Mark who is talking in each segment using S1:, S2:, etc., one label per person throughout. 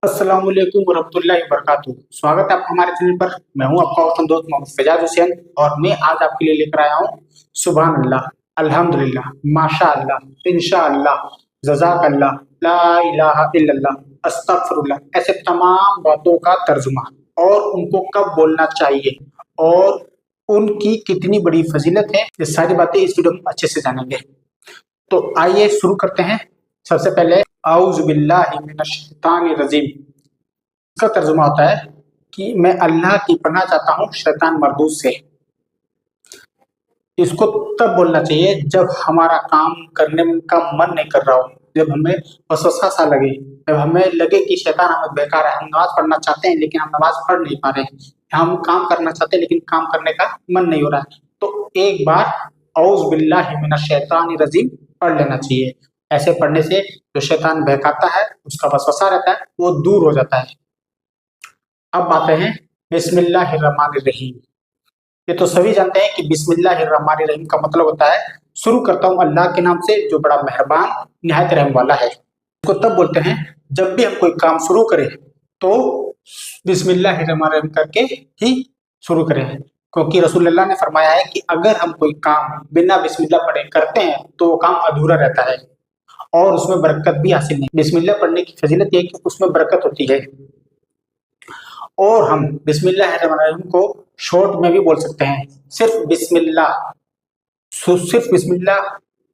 S1: अस्सलाम वालेकुम वरहमतुल्लाहि वबरकातुहू। स्वागत है आपका हमारे चैनल पर। मैं हूं आपका वतन दोस्त मोहम्मद फैजाज हुसैन और मैं आज आपके लिए लेकर आया हूं सुभान अल्लाह, अल्हम्दुलिल्लाह, माशा अल्लाह, इंशाअल्लाह, जज़ाकल्लाह, ला इलाहा इल्लल्लाह, अस्तगफिरुल्लाह ऐसे तमाम बातों का तर्जुमा और उनको कब बोलना चाहिए और उनकी कितनी बड़ी फजीलत है, ये सारी बातें इस वीडियो में अच्छे से जानेंगे। तो आइए शुरू करते हैं। सबसे पहले आऊज़ु बिल्लाहि मिनश शैतानिर रजीम। इसका तर्जुमा होता है कि मैं अल्लाह की पनाह चाहता हूँ शैतान मरदूद से। इसको तब बोलना चाहिए जब हमारा काम करने का मन नहीं कर रहा हो, जब हमें वसवसा सा लगे, जब हमें लगे कि शैतान हमें बहका रहा है। हम नमाज पढ़ना चाहते हैं लेकिन हम नमाज पढ़ नहीं पा रहे हैं, हम काम करना चाहते हैं लेकिन काम करने का मन नहीं हो रहा है, तो एक बार औज़ु बिल्लाहि मिनश शैतानिर रजीम पढ़ लेना चाहिए। ऐसे पढ़ने से जो शैतान बहकाता है, उसका वसवसा रहता है, वो दूर हो जाता है। अब आते हैं बिस्मिल्लाहिर्रहमानिर्रहीम। ये तो सभी जानते हैं कि बिस्मिल्लाहिर्रहमानिर्रहीम का मतलब होता है शुरू करता हूँ अल्लाह के नाम से जो बड़ा मेहरबान निहायत रहम वाला है। इसको तब बोलते हैं जब भी हम कोई काम शुरू करें तो बिस्मिल्लाहिर्रहमानिर्रहीम करके ही शुरू करें, क्योंकि रसूलुल्लाह ने फरमाया है कि अगर हम कोई काम बिना बिस्मिल्लाह पढ़े करते हैं तो वो काम अधूरा रहता है और उसमें बरकत भी हासिल नहीं। बिस्मिल्लाह पढ़ने की फजीलत ये है कि उसमें बरकत होती है। और हम बिस्मिल्लाहिर्रहमानिर्रहीम को शॉर्ट में भी बोल सकते हैं। सिर्फ बिस्मिल्लाह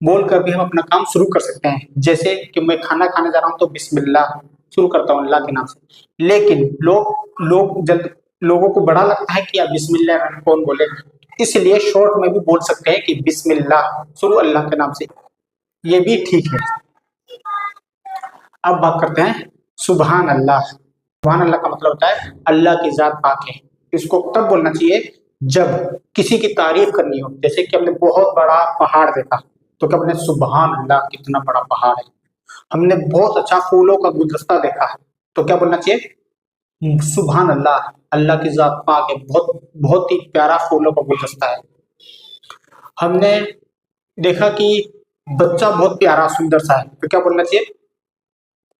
S1: बोल कर भी हम अपना काम शुरू कर सकते हैं। जैसे कि मैं खाना खाने जा रहा हूँ तो बिस्मिल्लाह शुरू करता हूँ अल्लाह के नाम से। लेकिन लोगों को बड़ा लगता है कि आप बिस्मिल्लाह कौन बोले, इसलिए शॉर्ट में भी बोल सकते हैं कि बिस्मिल्लाह शुरू अल्लाह के नाम से, ये भी ठीक है। अब बात करते हैं सुभान अल्लाह। सुभान अल्लाह का मतलब होता है अल्लाह की जात पाक है। इसको तब बोलना चाहिए जब किसी की तारीफ करनी हो, जैसे कि हमने बहुत बड़ा पहाड़ देखा तो क्या बोलते हैं सुभान अल्लाह कितना बड़ा पहाड़ है। हमने बहुत अच्छा फूलों का गुलदस्ता देखा तो क्या बोलना चाहिए सुभान अल्लाह, अल्लाह की जात पाक है, बहुत बहुत ही प्यारा फूलों का गुलदस्ता है। हमने देखा कि बच्चा बहुत प्यारा सुंदर सा है तो क्या बोलना चाहिए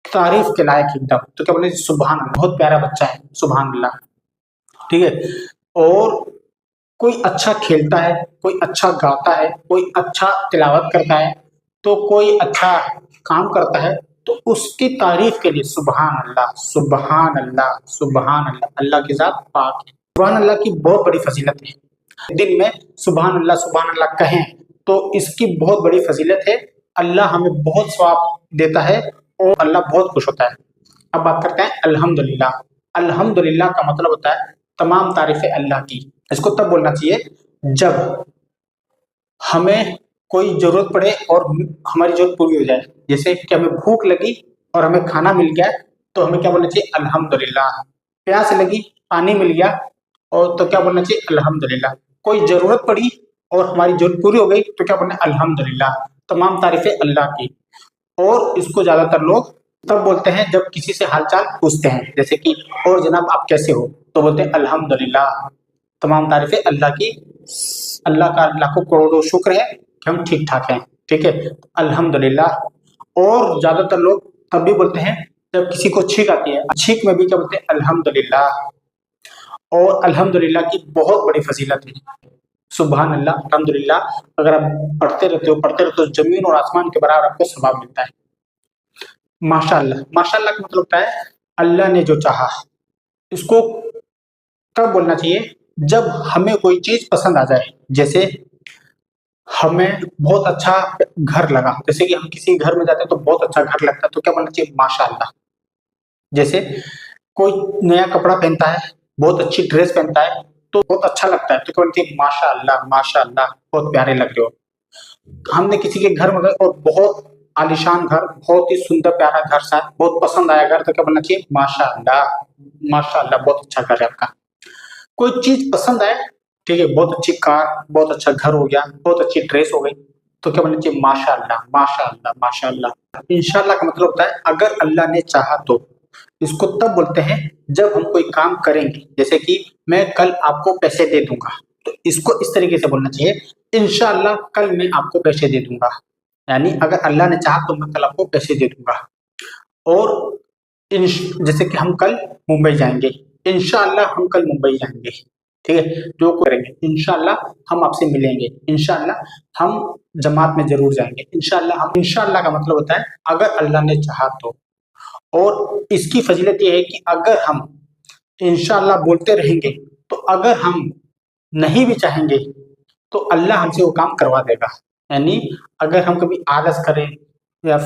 S1: तारीफ के लायक एकदम, तो क्या बोले सुभान अल्लाह, बहुत प्यारा बच्चा है सुभान अल्लाह। ठीक है। और कोई अच्छा खेलता है, कोई अच्छा गाता है, कोई अच्छा तिलावत करता है, तो कोई अच्छा काम करता है तो उसकी तारीफ के लिए सुभान अल्लाह, सुभान अल्लाह, सुभान अल्लाह, अल्लाह की जात पाक है। सुभान अल्लाह की बहुत बड़ी फजीलत है। दिन में सुभान अल्लाह कहें तो इसकी बहुत बड़ी फजीलत है। अल्लाह हमें बहुत सवाब देता है और अल्लाह बहुत खुश होता है। अब बात करते हैं अल्हम्दुलिल्लाह। अल्हम्दुलिल्लाह का मतलब होता है तमाम तारीफें अल्लाह की। इसको तब बोलना चाहिए जब हमें कोई जरूरत पड़े और हमारी जरूरत पूरी हो जाए। जैसे कि हमें भूख लगी और हमें खाना मिल गया तो हमें क्या बोलना चाहिए अल्हम्दुलिल्लाह। प्यास लगी, पानी मिल गया और तो क्या बोलना चाहिए अल्हम्दुलिल्लाह। कोई जरूरत पड़ी और हमारी जरूरत पूरी हो गई तो क्या बोलना अल्हम्दुलिल्लाह। तमाम तारीफें अल्लाह की। और इसको ज्यादातर लोग तब बोलते हैं जब किसी से हालचाल पूछते हैं, जैसे कि और जनाब आप कैसे हो, तो बोलते हैं अल्हम्दुलिल्लाह। तमाम तारीफें अल्लाह की, अल्लाह का लाखों करोड़ों शुक्र है कि हम ठीक ठाक हैं। ठीक है, अल्हम्दुलिल्लाह। और ज्यादातर लोग तब भी बोलते हैं जब किसी को छींक आती है, छींक में भी क्या बोलते हैं अल्हम्दुलिल्लाह। और अल्हम्दुलिल्लाह की बहुत बड़ी फजीलत है। सुभान अल्लाह, अल्हम्दुलिल्लाह अगर आप पढ़ते रहते हो जमीन और आसमान के बराबर आपको सवाब मिलता है। माशाअल्लाह, माशाअल्लाह का मतलब होता है अल्लाह ने जो चाहा। इसको तब बोलना चाहिए जब हमें कोई चीज पसंद आ जाए। जैसे हमें बहुत अच्छा घर लगा, जैसे कि हम किसी घर में जाते हैं तो बहुत अच्छा घर लगता है तो क्या बोलना चाहिए माशाअल्लाह। जैसे कोई नया कपड़ा पहनता है, बहुत अच्छी ड्रेस पहनता है तो बहुत अच्छा लगता है तो क्या बोलना चाहिए माशाअल्लाह, माशाअल्लाह बहुत प्यारे लग रहे हो। हमने किसी के घर में गए और बहुत आलीशान घर, बहुत ही सुंदर प्यारा घर सा, बहुत पसंद आया घर तो क्या बोलना चाहिए माशाअल्लाह, माशाअल्लाह बहुत अच्छा घर है आपका। कोई चीज पसंद आए, ठीक है, बहुत अच्छी कार, बहुत अच्छा घर हो गया, बहुत अच्छी ड्रेस हो गई तो क्या बोलना चाहिए माशाअल्लाह, माशाअल्लाह, माशाअल्लाह। इंशाअल्लाह का मतलब होता है अगर अल्लाह ने चाहा तो। इसको तब बोलते हैं जब हम कोई काम करेंगे, जैसे कि मैं कल आपको पैसे दे दूंगा, तो इसको इस तरीके से बोलना चाहिए इंशाअल्लाह कल मैं आपको पैसे दे दूंगा। यानी अगर अल्लाह ने चाहा तो मैं कल आपको पैसे दे दूंगा। और जैसे कि हम कल मुंबई जाएंगे, इंशाअल्लाह हम कल मुंबई जाएंगे, ठीक है, जो करेंगे इंशाअल्लाह हम आपसे मिलेंगे, इंशाअल्लाह हम जमात में जरूर जाएंगे, इंशाअल्लाह हम, इंशाअल्लाह का मतलब होता है अगर अल्लाह ने चाहा तो। और इसकी फजीलत ये है कि अगर हम इंशाअल्लाह बोलते रहेंगे तो अगर हम नहीं भी चाहेंगे तो अल्लाह हमसे वो काम करवा देगा। यानी अगर हम कभी आलस करें या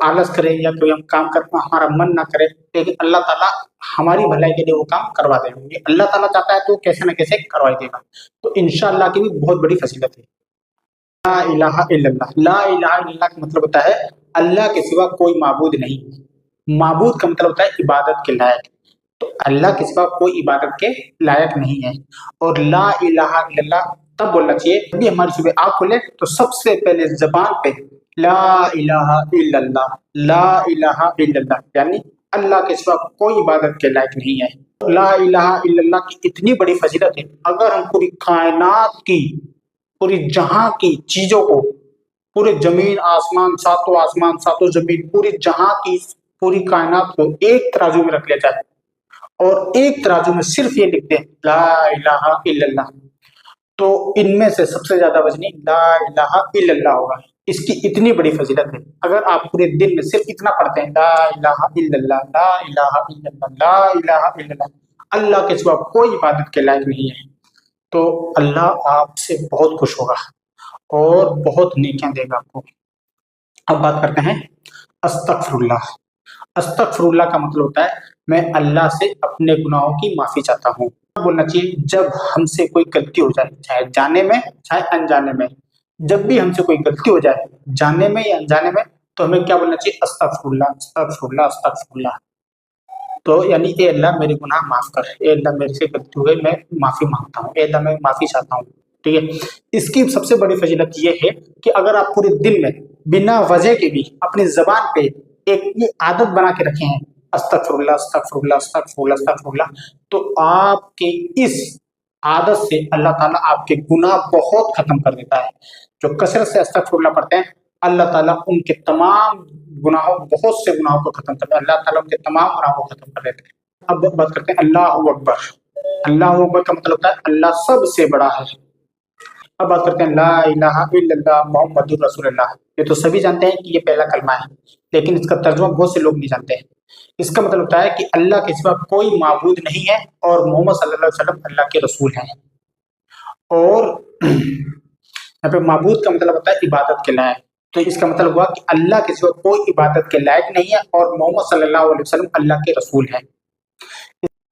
S1: आलस करें या कोई हम काम करना हमारा मन ना करे, लेकिन अल्लाह ताला हमारी भलाई के लिए वो काम करवा देगा। ये अल्लाह ताला चाहता है तो कैसे ना कैसे करवा देगा। तो इंशाअल्लाह की भी बहुत बड़ी फजीलत है। ला इलाहा इल्लल्लाह, ला इलाहा इल्लल्लाह का मतलब होता है अल्लाह के सिवा कोई माबूद नहीं। माबूद का मतलब होता है इबादत के लायक, तो अल्लाह के सिवा कोई इबादत के लायक नहीं है। और ला इलाहा इल्लल्लाह तब बोलना चाहिए जब भी हमारी सुबह आँख खुले तो सबसे पहले जबान पे ला इलाहा इल्लल्लाह, ला इलाहा इल्लल्लाह, यानी अल्लाह के सिवा कोई इबादत के लायक नहीं है। ला इलाहा इल्लल्लाह की इतनी बड़ी फजीलत है, अगर हम पूरी कायनात की, पूरी जहां की चीजों को, पूरे जमीन आसमान सातों जमीन, पूरी जहां की पूरी कायनात को एक तराजू में रख लिया जाए और एक तराजू में सिर्फ ये लिख दें ला इलाहा इल्लल्लाह, तो इनमें से सबसे ज्यादा वजनी ला इलाहा इल्लल्लाह होगा। इसकी इतनी बड़ी फजीलत है। अगर आप पूरे दिन में सिर्फ इतना पढ़ते हैं ला इलाहा इल्लल्लाह, ला इलाहा इल्लल्लाह, ला इलाहा इल्लल्लाह, अल्लाह के सिवा कोई इबादत के लायक नहीं है, तो अल्लाह आपसे बहुत खुश होगा और बहुत नेकियां देगा आपको। अब बात करते हैं अस्तगफिरुल्लाह। अस्तगफिरुल्लाह का मतलब होता है मैं अल्लाह से अपने गुनाहों की माफी चाहता हूँ। बोलना चाहिए जब हमसे कोई गलती हो जाए, चाहे जाने में चाहे अनजाने में, जब भी हमसे कोई गलती हो जाए जाने में या अनजाने में, तो हमें क्या बोलना चाहिए अस्तगफिरुल्लाह, अस्तगफिरुल्लाह, अस्तगफिरुल्लाह। तो यानी ए अल्लाह मेरे गुनाह माफ कर, ए अल्लाह मेरे से गलती हो गई, मैं माफी मांगता हूँ, ए अल्लाह मैं माफी चाहता हूँ, ठीक है। इसकी सबसे बड़ी फजीलत ये है कि अगर आप पूरे दिन में बिना वजह के भी अपनी जबान पे एक ये आदत बना के रखे हैं अस्तगफिरुल्लाह, अस्तगफिरुल्लाह, अस्तगफिरुल्लाह, अस्तगफिरुल्लाह, तो आपके इस आदत से अल्लाह ताला आपके गुनाह बहुत खत्म कर देता है। जो कसरत से अस्तगफिरुल्लाह पढ़ते हैं अल्लाह ताला उनके तमाम गुनाहों, बहुत से गुनाहों को खत्म करता है, अल्लाह ताला उनके तमाम गुनाहों को खत्म कर देते हैं। अब बात करते हैं अल्लाहू अकबर। अल्लाहू अकबर का मतलब होता है अल्लाह सबसे बड़ा है। अब बात करते हैं ला इलाहा इल्लल्लाह मुहम्मदुर रसूलुल्लाह। ये तो सभी जानते हैं कि ये पहला कलमा है, लेकिन इसका तर्जुमा बहुत से लोग नहीं जानते हैं। इसका मतलब होता है कि अल्लाह के सिवा कोई माबूद नहीं है और मोहम्मद सल्लल्लाहु अलैहि वसल्लम अल्लाह के रसूल हैं। और यहाँ पे माबूद का मतलब होता है इबादत के लायक, तो इसका मतलब हुआ कि अल्लाह के सिवा कोई इबादत के लायक नहीं है और मोहम्मद सल्लल्लाहु अलैहि वसल्लम अल्लाह के रसूल हैं।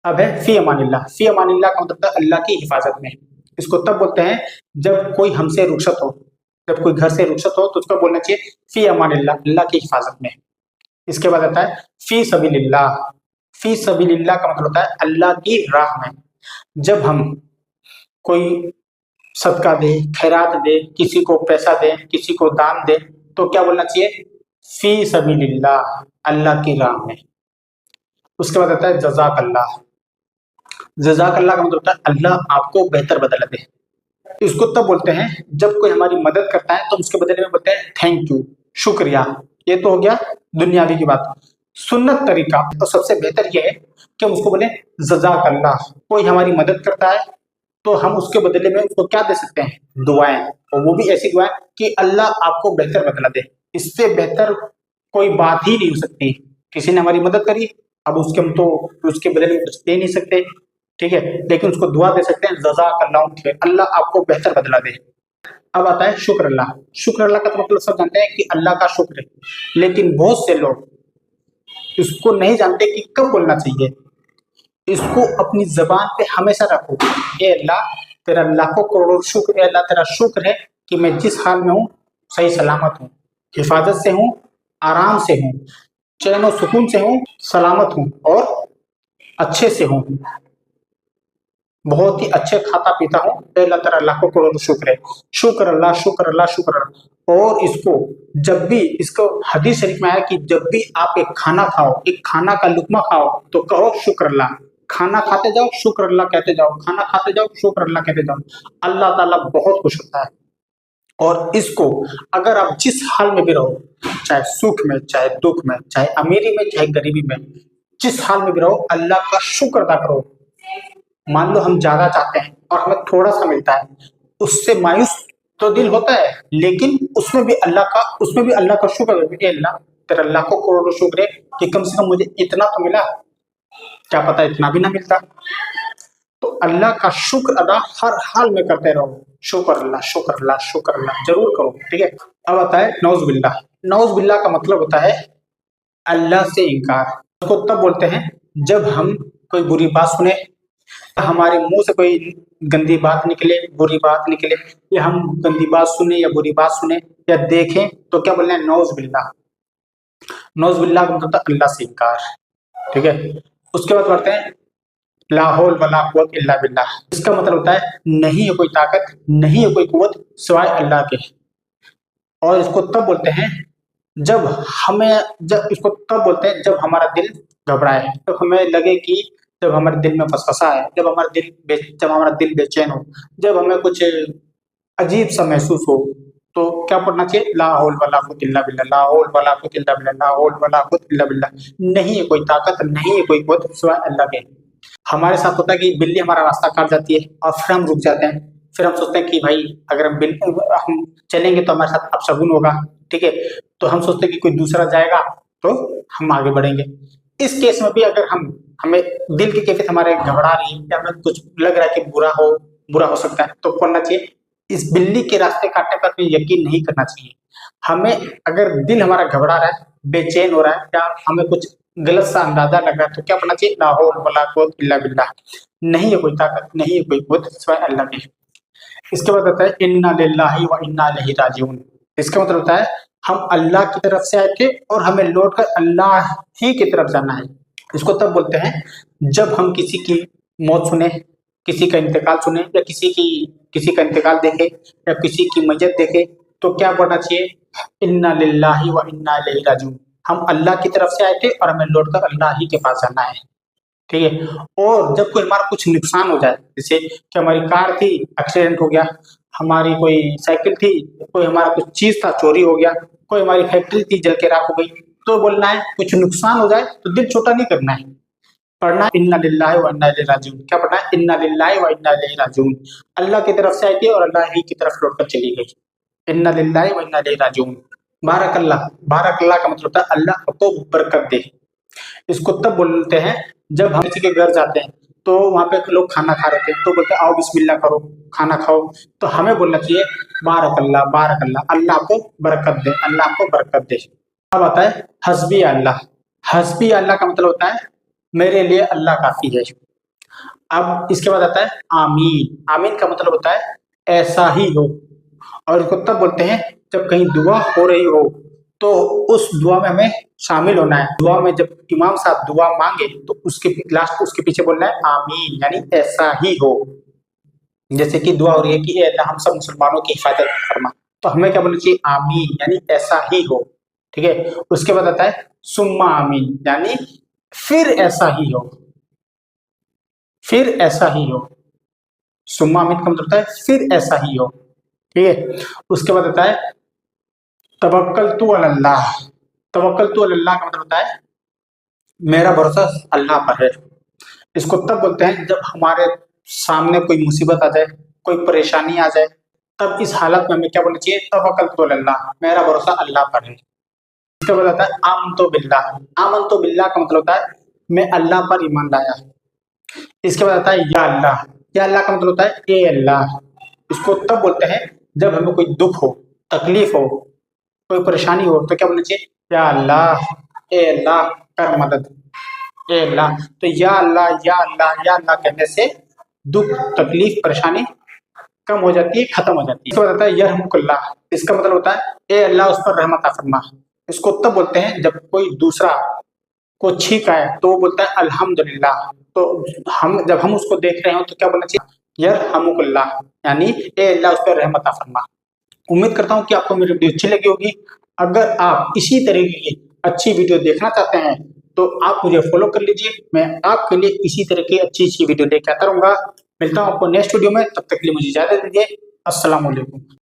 S1: अब है फी अमानिल्लाह। फी अमानिल्लाह का मतलब अल्लाह की हिफाजत में। इसको तब बोलते हैं जब कोई हमसे रुखसत हो, जब कोई घर से रुखसत हो तो उसको बोलना चाहिए फी अमानिल्लाह, अल्लाह की हिफाजत में। इसके बाद आता है फी सबीलिल्लाह। फी सबीलिल्लाह का मतलब होता है अल्लाह की राह में। जब हम कोई सदका दे, खैरात दे, किसी को पैसा दे, किसी को दान दे, तो क्या बोलना चाहिए फी सबीलिल्लाह, अल्लाह की राह में। उसके बाद आता है जज़ाकल्लाह। जज़ाकल्लाह का मतलब होता है अल्लाह आपको बेहतर बदला दे। इसको तब बोलते हैं जब कोई हमारी मदद करता है तो उसके बदले में बोलते हैं थैंक यू, शुक्रिया। ये तो हो गया दुनियावी की बात। सुन्नत तरीका तो सबसे बेहतर ये है कि हम उसको बोले जज़ाकल्लाह। कोई हमारी मदद करता है तो हम उसके बदले में उसको क्या दे सकते हैं, दुआएं, और वो भी ऐसी दुआएं कि अल्लाह आपको बेहतर बदला दे। इससे बेहतर कोई बात ही नहीं हो सकती। किसी ने हमारी मदद करी, अब उसके हम तो उसके बदले में कुछ दे नहीं सकते, ठीक है, लेकिन उसको दुआ दे सकते हैं जज़ाकल्लाह खैर, अल्लाह आपको बेहतर बदला दे। अब आता है शुक्र अल्लाह। शुक्र अल्लाह का तो मतलब सब जानते हैं कि अल्लाह का शुक्र है, लेकिन बहुत से लोग इसको नहीं जानते कि कब बोलना चाहिए। इसको अपनी जबान पे हमेशा रखो, ए अल्लाह तेरा लाखों करोड़ों शुक्र, ए अल्लाह तेरा शुक्र है कि मैं जिस हाल में हूँ सही सलामत हूँ, हिफाजत से हूँ, आराम से हूँ, चैन और सुकून से हूँ, सलामत हूँ और अच्छे से हूँ, बहुत ही अच्छे खाता पीता हूँ, अल्लाह तेरा लाखों करोड़ शुक्र है। शुक्र अल्लाह, शुक्र अल्लाह, शुक्र अल्लाह। और इसको जब भी, इसको हदीस शरीफ में आया कि जब भी आप एक खाना खाओ, एक खाना का लुकमा खाओ, तो कहो शुक्र अल्लाह। खाना खाते जाओ शुक्र अल्लाह कहते जाओ, खाना खाते जाओ शुक्र अल्लाह कहते जाओ, अल्लाह ताला बहुत खुश होता है। और इसको अगर आप जिस हाल में भी रहो, चाहे सुख में, चाहे दुख में, चाहे अमीरी में, चाहे गरीबी में, जिस हाल में भी रहो अल्लाह का शुक्र अदा करो। मान लो हम ज्यादा चाहते हैं और हमें थोड़ा सा मिलता है, उससे मायूस तो दिल होता है, लेकिन उसमें भी अल्लाह का शुक्र है कि अल्लाह तेरा लाखों करोड़ों शुक्र है कि कम से कम मुझे इतना तो मिला, क्या पता इतना भी ना मिलता। तो अल्लाह का शुक्र अदा हर हाल में करते रहो। शुक्र अल्लाह, शुक्र अल्लाह, शुक्र अल्लाह जरूर करो। ठीक है, अब आता है नौज बिल्लाह। नौज बिल्लाह का मतलब होता है अल्लाह से इनकार। उसको तब बोलते हैं जब हम कोई बुरी बात सुने, हमारे मुंह से कोई गंदी बात निकले, बुरी बात निकले, या हम गंदी बात सुने या बुरी बात सुने या देखें, तो क्या बोलना है? नौज बिल्लाह। नौज बिल्लाह का मतलब अल्लाह से इनकार। ठीक है, उसके बाद बढ़ते हैं ला हौल वला कुव्वत इल्ला बिल्लाह। इसका मतलब होता है नहीं है कोई ताकत, नहीं है कोई कुव्वत सिवाय अल्लाह के। और इसको तब बोलते हैं जब हमारा दिल घबराए, जब हमें लगे कि जब हमारे दिल में फसफसा है, जब हमारा दिल बेचैन हो, जब हमें कुछ अजीब सा महसूस हो, तो क्या पढ़ना चाहिए? ला हौल वला कुव्वत इल्ला बिल्लाह, ला हौल वला कुव्वत इल्ला बिल्लाह, ला हौल वला कुव्वत इल्ला बिल्लाह। नहीं है कोई ताकत, नहीं है कोई कुव्वत सिवाय अल्लाह के। हमारे साथ होता है कि बिल्ली हमारा रास्ता काट जाती है और फिर हम रुक जाते हैं, फिर हम सोचते हैं कि भाई अगर हम चलेंगे तो हमारे साथ अपशगुन होगा। ठीक है, तो हम सोचते हैं कि कोई दूसरा जाएगा तो हम आगे बढ़ेंगे। इस केस में भी अगर हमें दिल की कैफियत हमारे घबरा रही है या हमें कुछ लग रहा है कि बुरा हो सकता है, तो करना चाहिए इस बिल्ली के रास्ते काटने पर कोई यकीन नहीं करना चाहिए। हमें अगर दिल हमारा घबरा रहा है, बेचैन हो रहा है, या हमें कुछ गलत सा अंदाजा लग रहा है, तो क्या करना चाहिए? ला हौल वला कुव्वत इल्ला बिल्लाह। नहीं है कोई ताकत, नहीं है कोई कुव्वत सिवाय अल्लाह के। इसके बाद आता है इन्ना लिल्लाहि व इन्ना इलैहि राजिऊन। इसका मतलब होता है हम अल्लाह की तरफ से आए थे और हमें लौटकर अल्लाह ही की तरफ जाना है। इसको तब बोलते हैं जब हम किसी की मौत सुने, किसी का इंतकाल सुने, या किसी का इंतकाल देखे या किसी की मैयत देखे, तो क्या बोलना चाहिए? इन्ना लिल्लाहि व इन्ना इलैहि राजिऊन। हम अल्लाह की तरफ से आए थे और हमें लौटकर अल्लाह ही के पास जाना है। ठीक है, और जब कोई हमारा कुछ नुकसान हो जाए, जैसे कि हमारी कार थी, एक्सीडेंट हो गया, हमारी कोई साइकिल थी, कोई हमारा कुछ चीज था चोरी हो गया, कोई हमारी फैक्ट्री थी जल के राख हो गई, तो बोलना है कुछ नुकसान हो जाए तो दिल छोटा नहीं करना है, पढ़ना इन्ना लिल्लाहि व इन्ना इलैहि राजिऊन। क्या पढ़ना है? इन्ना लिल्लाहि व इन्ना इलैहि राजिऊन। अल्लाह की तरफ से आई थी और अल्लाह ही की तरफ लौटकर चली गई। इन्ना लिल्लाहि व इन्ना इलैहि राजिऊन। बारक अल्लाह। बारक अल्लाह का मतलब होता है अल्लाह आपको बरकत दे। इसको तब बोलते हैं जब हम किसी के घर जाते हैं तो वहां पे लोग खाना खा रहे थे, तो बोलते हैं आओ बिस्मिल्लाह करो, खाना खाओ, तो हमें बोलना चाहिए बारक अल्लाह, बारक अल्लाह, अल्लाह आपको बरकत दे, अल्लाह आपको बरकत दे। अब आता है हस्बी अल्लाह। हस्बी अल्लाह का मतलब होता है मेरे लिए अल्लाह काफी है। अब इसके बाद आता है आमीन। आमीन का मतलब होता है ऐसा ही हो। और इसको तब बोलते हैं जब कहीं दुआ हो रही हो तो उस दुआ में हमें शामिल होना है। दुआ में जब इमाम साहब दुआ मांगे तो उसके पीछे बोलना है आमीन, यानी ऐसा ही हो। जैसे कि दुआ हो रही है कि ए अल्लाह हम सब मुसलमानों की हिफाजत फरमा, तो हमें क्या बोलना चाहिए? आमीन, यानी ऐसा ही हो। ठीक है, उसके बाद आता है सुम्मा आमीन, यानी फिर ऐसा ही हो, फिर ऐसा ही हो। सुम्मा आमीन का मतलब होता है फिर ऐसा ही हो। ठीक है, उसके बाद आता है तवक्कलतु अलल्लाह। तवक्कलतु अलल्लाह का मतलब होता है मेरा भरोसा अल्लाह पर है। इसको तब बोलते हैं जब हमारे सामने कोई मुसीबत आ जाए, कोई परेशानी आ जाए, तब इस हालत में हमें क्या बोलना चाहिए? तवक्कलतु अलल्लाह, मेरा भरोसा अल्लाह पर है। इसके बाद आता है आमनतु बिल्लाह। आमनतु बिल्लाह का मतलब होता है मैं अल्लाह पर ईमान लाया। इसके बाद आता है या अल्लाह। या अल्लाह का मतलब होता है ए अल्लाह। इसको तब बोलते हैं जब हमें कोई दुख हो, तकलीफ हो, कोई परेशानी हो, तो क्या बोलना चाहिए? या अल्लाह, ए अल्लाह कर मदद, ए अल्लाह। तो या अल्लाह, या अल्लाह, या अल्लाह कहने से दुख, तकलीफ, परेशानी कम हो जाती है, खत्म हो जाती है। इसके बाद आता है यरहमुकल्लाह। इसका मतलब होता है ए अल्लाह उस पर रहमत फरमा। इसको तब बोलते हैं जब कोई दूसरा को छींक आए तो वो बोलता है अल्हम्दुलिल्लाह। तो जब हम उसको देख रहे हो तो क्या बोलना चाहिए? यरहमुकल्लाह, यानी ए अल्लाह उस पर रहमत फरमा। उम्मीद करता हूँ कि आपको मेरी वीडियो अच्छी लगी होगी। अगर आप इसी तरीके की अच्छी वीडियो देखना चाहते हैं तो आप मुझे फॉलो कर लीजिए। मैं आपके लिए इसी तरह की अच्छी वीडियो लेकर आता रहूंगा। मिलता हूँ आपको नेक्स्ट वीडियो में, तब तक के लिए मुझे इजाजत दीजिए। अस्सलाम वालेकुम।